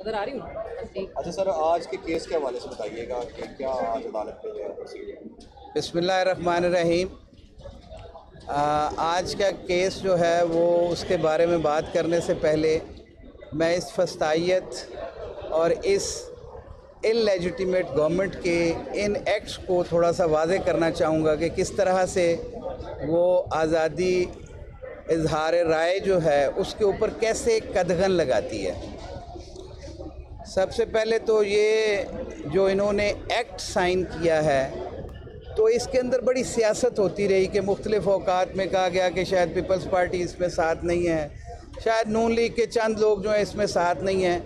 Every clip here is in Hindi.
उधर आ रही हूँ। अच्छा सर, आज के केस के हवाले से बताइएगा कि क्या आज अदालत में जो है प्रोसीडिंग। बिस्मिल्लाहिर्रहमानिर्रहीम। आज का केस जो है वो उसके बारे में बात करने से पहले मैं इस फस्तायत और इस इललेजिटिमेट गवर्नमेंट के इन एक्ट्स को थोड़ा सा वाज़े करना चाहूँगा कि किस तरह से वो आज़ादी इजहार राय जो है उसके ऊपर कैसे कदगन लगाती है। सबसे पहले तो ये जो इन्होंने एक्ट साइन किया है तो इसके अंदर बड़ी सियासत होती रही कि मुख्तलिफ़ औकात में कहा गया कि शायद पीपल्स पार्टी इसमें साथ नहीं है, शायद नून लीग के चंद लोग जो हैं इसमें साथ नहीं हैं।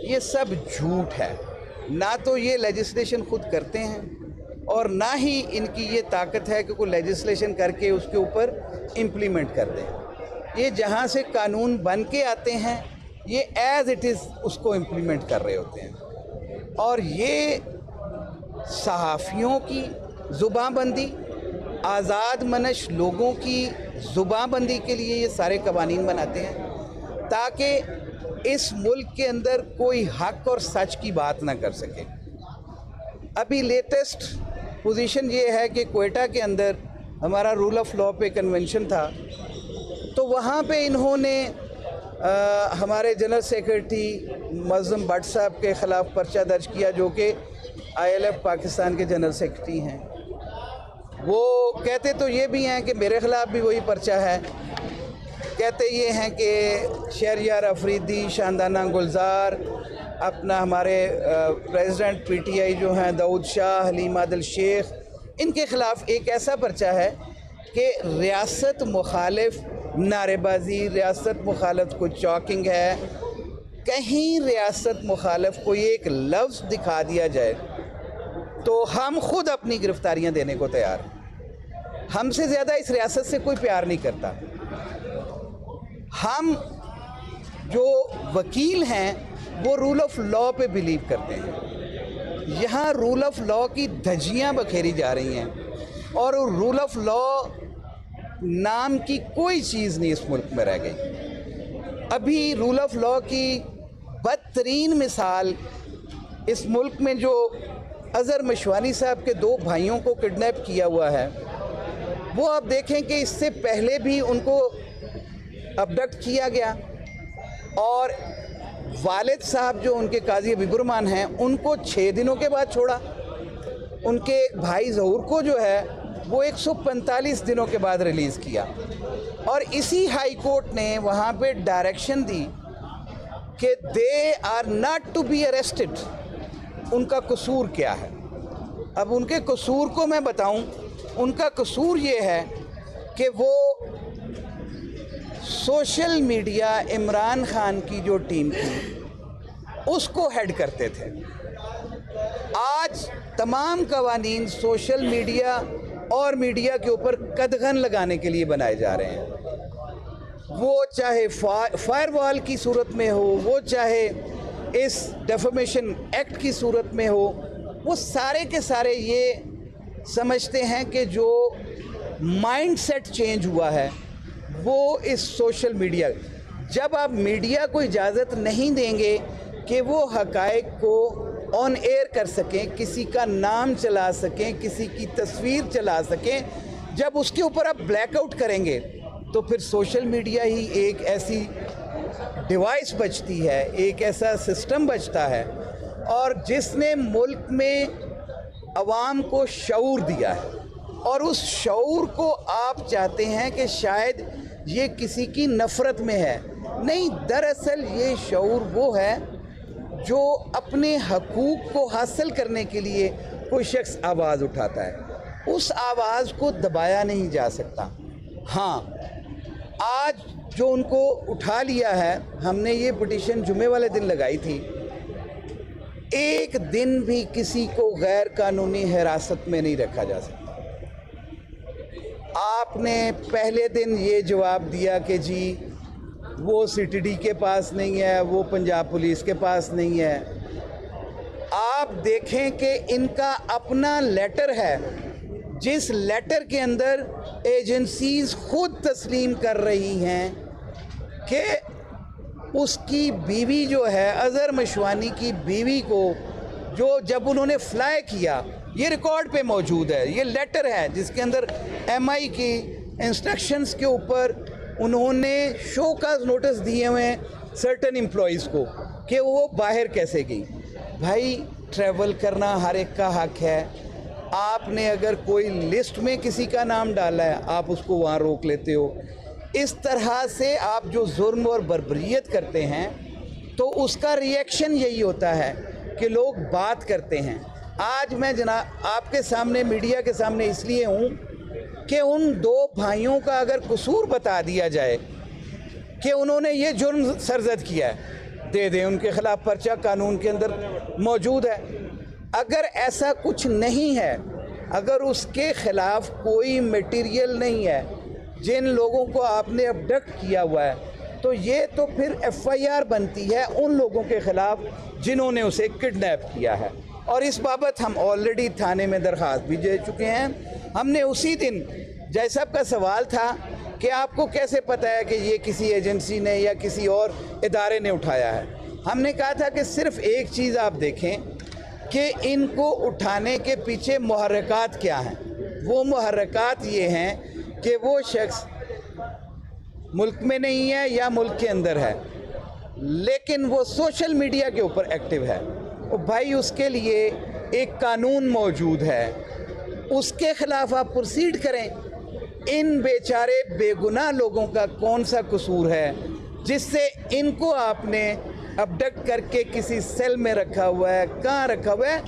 ये सब झूठ है। ना तो ये लेजिस्लेशन खुद करते हैं और ना ही इनकी ये ताकत है कि कोई लेजिस्लेशन करके उसके ऊपर इम्प्लीमेंट कर दें। ये जहाँ से कानून बन के आते हैं ये एज़ इट इज़ उसको इम्प्लीमेंट कर रहे होते हैं। और ये सहाफ़ियों की ज़ुबानबंदी, आज़ाद मनश लोगों की ज़ुबानबंदी के लिए ये सारे कवानीन बनाते हैं ताकि इस मुल्क के अंदर कोई हक और सच की बात ना कर सके। अभी लेटेस्ट पोजीशन ये है कि क्वेटा के अंदर हमारा रूल ऑफ लॉ पे कन्वेंशन था, तो वहाँ पे इन्होंने हमारे जनरल सेक्रेटरी मुअज़्ज़म भट्ट साहब के ख़िलाफ़ पर्चा दर्ज किया जो कि ILF पाकिस्तान के जनरल सेक्रेटरी हैं। वो कहते तो ये भी हैं कि मेरे ख़िलाफ़ भी वही पर्चा है। कहते ये हैं कि शहरयार अफरीदी, शानदाना गुलजार, अपना हमारे प्रेसिडेंट PTI जो हैं दाऊद शाह, हलीम आदिल शेख, इनके ख़िलाफ़ एक ऐसा पर्चा है कि रियासत मुखालिफ नारेबाजी, रियासत मुखालिफ को चॉकिंग है। कहीं रियासत मुखालिफ को एक लफ्ज़ दिखा दिया जाए तो हम खुद अपनी गिरफ्तारियां देने को तैयार हैं। हमसे ज़्यादा इस रियासत से कोई प्यार नहीं करता। हम जो वकील हैं वो रूल ऑफ लॉ पे बिलीव करते हैं। यहाँ रूल ऑफ लॉ की धज्जियाँ बखेरी जा रही हैं और रूल ऑफ लॉ नाम की कोई चीज़ नहीं इस मुल्क में रह गई। अभी रूल ऑफ लॉ की बदतरीन मिसाल इस मुल्क में जो अज़हर मशवानी साहब के 2 भाइयों को किडनैप किया हुआ है, वो आप देखें कि इससे पहले भी उनको अबडक्ट किया गया और वालिद साहब जो उनके काजी हबीबुर्रहमान हैं उनको 6 दिनों के बाद छोड़ा। उनके भाई ज़हूर को जो है वो 145 दिनों के बाद रिलीज़ किया। और इसी हाई कोर्ट ने वहाँ पे डायरेक्शन दी कि they are not to be arrested. उनका कसूर क्या है? अब उनके कसूर को मैं बताऊं, उनका कसूर ये है कि वो सोशल मीडिया इमरान खान की जो टीम थी उसको हेड करते थे। आज तमाम कवानीन सोशल मीडिया और मीडिया के ऊपर कदगन लगाने के लिए बनाए जा रहे हैं। वो चाहे फायरवॉल की सूरत में हो, वो चाहे इस डेफेमेशन एक्ट की सूरत में हो, वो सारे के सारे ये समझते हैं कि जो माइंडसेट चेंज हुआ है वो इस सोशल मीडिया, जब आप मीडिया को इजाज़त नहीं देंगे कि वो हक़ाइक़ को ऑन एयर कर सकें, किसी का नाम चला सकें, किसी की तस्वीर चला सकें, जब उसके ऊपर आप ब्लैकआउट करेंगे तो फिर सोशल मीडिया ही एक ऐसी डिवाइस बचती है, एक ऐसा सिस्टम बचता है और जिसने मुल्क में अवाम को शऊर दिया है। और उस शऊर को आप चाहते हैं कि शायद ये किसी की नफ़रत में है। नहीं, दरअसल ये शऊर वो है जो अपने हकूक़ को हासिल करने के लिए कोई शख्स आवाज़ उठाता है, उस आवाज़ को दबाया नहीं जा सकता। हाँ, आज जो उनको उठा लिया है, हमने ये पिटीशन जुमे वाले दिन लगाई थी। एक दिन भी किसी को गैर कानूनी हिरासत में नहीं रखा जा सकता। आपने पहले दिन ये जवाब दिया कि जी वो CTD के पास नहीं है, वो पंजाब पुलिस के पास नहीं है। आप देखें कि इनका अपना लेटर है जिस लेटर के अंदर एजेंसीज खुद तस्लीम कर रही हैं कि उसकी बीवी जो है, अज़हर मशवानी की बीवी को जो जब उन्होंने फ्लाई किया, ये रिकॉर्ड पे मौजूद है, ये लेटर है जिसके अंदर MI की इंस्ट्रक्शंस के ऊपर उन्होंने शोकाज नोटिस दिए हुए हैं सर्टन एम्प्लॉइज़ को कि वो बाहर कैसे गई। भाई ट्रैवल करना हर एक का हक है। आपने अगर कोई लिस्ट में किसी का नाम डाला है, आप उसको वहाँ रोक लेते हो। इस तरह से आप जो जुर्म और बर्बरियत करते हैं तो उसका रिएक्शन यही होता है कि लोग बात करते हैं। आज मैं जनाब आपके सामने, मीडिया के सामने इसलिए हूँ कि उन दो भाइयों का अगर कसूर बता दिया जाए कि उन्होंने ये जुर्म सरजद किया है, दे दें उनके ख़िलाफ़ पर्चा, कानून के अंदर मौजूद है। अगर ऐसा कुछ नहीं है, अगर उसके ख़िलाफ़ कोई मटेरियल नहीं है, जिन लोगों को आपने अबडक्ट किया हुआ है, तो ये तो फिर FIR बनती है उन लोगों के ख़िलाफ़ जिन्होंने उसे किडनैप किया है। और इस बाबत हम ऑलरेडी थाने में दरख्वास्त भी दे चुके हैं। हमने उसी दिन जय साहब का सवाल था कि आपको कैसे पता है कि ये किसी एजेंसी ने या किसी और इदारे ने उठाया है। हमने कहा था कि सिर्फ़ एक चीज़ आप देखें कि इनको उठाने के पीछे मुहर्रिकात क्या हैं। वो मुहर्रिकात ये हैं कि वो शख्स मुल्क में नहीं है या मुल्क के अंदर है, लेकिन वो सोशल मीडिया के ऊपर एक्टिव है। तो भाई उसके लिए एक कानून मौजूद है, उसके ख़िलाफ़ आप प्रोसीड करें। इन बेचारे बेगुनाह लोगों का कौन सा कसूर है जिससे इनको आपने अबडक्ट करके किसी सेल में रखा हुआ है, कहाँ रखा हुआ है?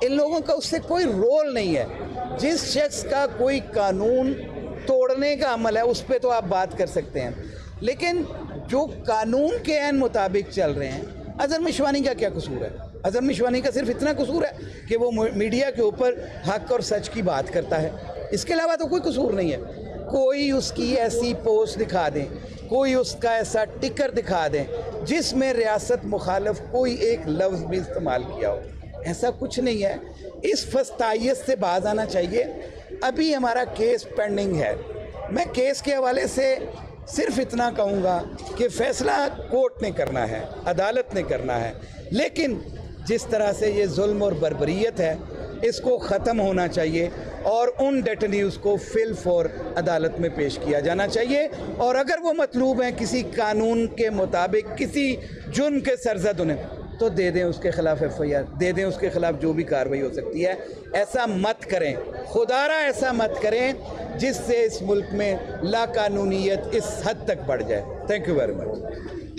इन लोगों का उससे कोई रोल नहीं है। जिस शख्स का कोई कानून तोड़ने का अमल है उस पर तो आप बात कर सकते हैं, लेकिन जो कानून के ऐन मुताबिक चल रहे हैं, अज़हर मशवानी का क्या कसूर है? अज़हर मशवानी का सिर्फ इतना कसूर है कि वो मीडिया के ऊपर हक और सच की बात करता है, इसके अलावा तो कोई कसूर नहीं है। कोई उसकी ऐसी पोस्ट दिखा दें, कोई उसका ऐसा टिकर दिखा दें जिसमें रियासत मुखालिफ कोई एक लफ्ज़ भी इस्तेमाल किया हो, ऐसा कुछ नहीं है। इस फस्तायत से बाज आना चाहिए। अभी हमारा केस पेंडिंग है। मैं केस के हवाले से सिर्फ इतना कहूँगा कि फ़ैसला कोर्ट ने करना है, अदालत ने करना है, लेकिन जिस तरह से ये जुल्म और बर्बरियत है इसको ख़त्म होना चाहिए और उन डेटनीज़ को फिल फॉर अदालत में पेश किया जाना चाहिए। और अगर वो मतलूब हैं किसी कानून के मुताबिक किसी जुर्म के सरजद उन्हें, तो दे दें उसके ख़िलाफ़ FIR, दे दें उसके ख़िलाफ़ जो भी कार्रवाई हो सकती है। ऐसा मत करें, खुदारा ऐसा मत करें जिससे इस मुल्क में लाकानूनीयत इस हद तक बढ़ जाए। Thank you very much.